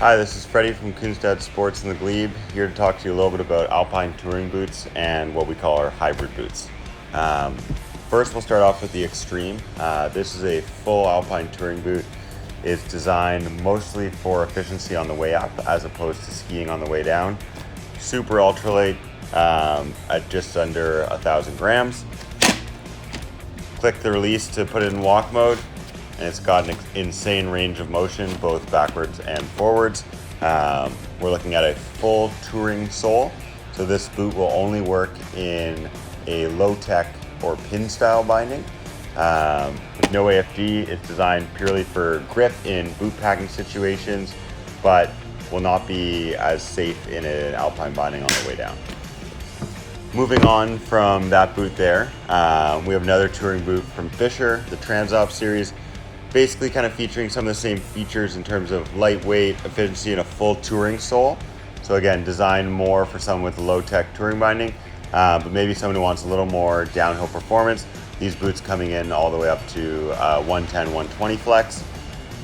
Hi, this is Freddy from Kunstadt Sports in the Glebe, here to talk to you a little bit about alpine touring boots and what we call our hybrid boots. First, we'll start off with the Extreme. This is a full alpine touring boot. It's designed mostly for efficiency on the way up as opposed to skiing on the way down. Super ultralight at just under 1,000 grams. Click the release to put it in walk mode, and it's got an insane range of motion, both backwards and forwards. We're looking at a full touring sole, so this boot will only work in a low-tech or pin style binding. With no AFG, it's designed purely for grip in boot packing situations, but will not be as safe in an alpine binding on the way down. Moving on from that boot there, we have another touring boot from Fisher, the Transop series, basically kind of featuring some of the same features in terms of lightweight, efficiency, and a full touring sole. So again, designed more for someone with low-tech touring binding, but maybe someone who wants a little more downhill performance. These boots coming in all the way up to 110, 120 flex.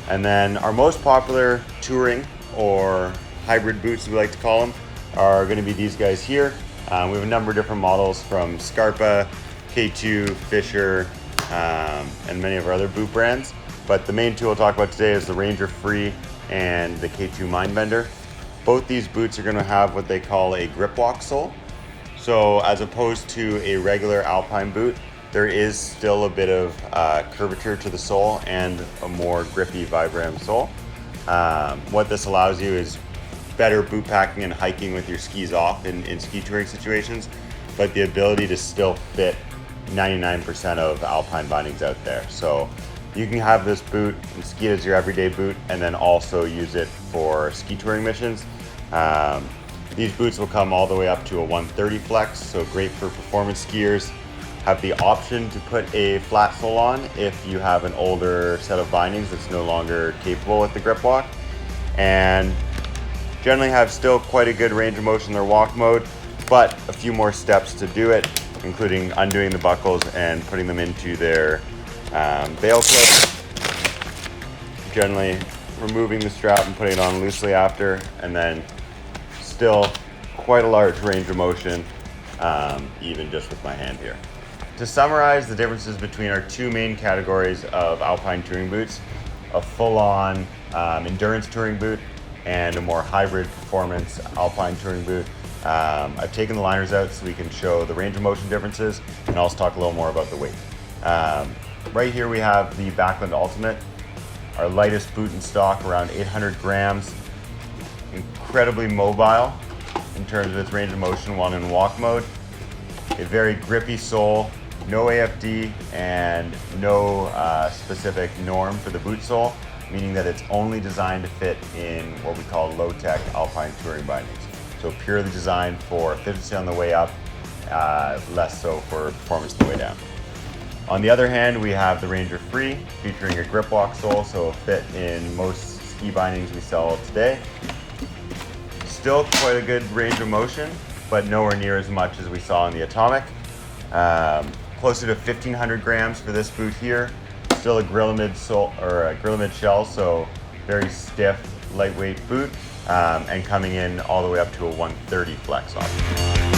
And then our most popular touring or hybrid boots, as we like to call them, are going to be these guys here. We have a number of different models from Scarpa, K2, Fisher, and many of our other boot brands. But the main two we'll talk about today is the Ranger Free and the K2 Mindbender. Both these boots are going to have what they call a grip walk sole. So as opposed to a regular alpine boot, there is still a bit of curvature to the sole and a more grippy Vibram sole. What this allows you is better boot packing and hiking with your skis off in ski touring situations, but the ability to still fit 99% of alpine bindings out there. So you can have this boot and ski it as your everyday boot and then also use it for ski touring missions. These boots will come all the way up to a 130 flex, so great for performance skiers. Have the option to put a flat sole on if you have an older set of bindings that's no longer capable with the grip walk. And generally have still quite a good range of motion in their walk mode, but a few more steps to do it, including undoing the buckles and putting them into their bail clip. Generally removing the strap and putting it on loosely after, and then still quite a large range of motion, even just with my hand here. To summarize the differences between our two main categories of alpine touring boots, a full-on endurance touring boot and a more hybrid performance alpine touring boot. I've taken the liners out so we can show the range of motion differences and also talk a little more about the weight. Right here we have the Backland Ultimate, our lightest boot in stock, around 800 grams, incredibly mobile in terms of its range of motion while in walk mode, a very grippy sole, no AFD, and no specific norm for the boot sole, meaning that it's only designed to fit in what we call low-tech alpine touring bindings. So purely designed for efficiency on the way up, less so for performance on the way down. On the other hand, we have the Ranger Free, featuring a grip walk sole, so it'll fit in most ski bindings we sell today. Still quite a good range of motion, but nowhere near as much as we saw in the Atomic. Closer to 1,500 grams for this boot here. Still a Grillamid sole or a Grillamid shell, so very stiff, lightweight boot, and coming in all the way up to a 130 flex option.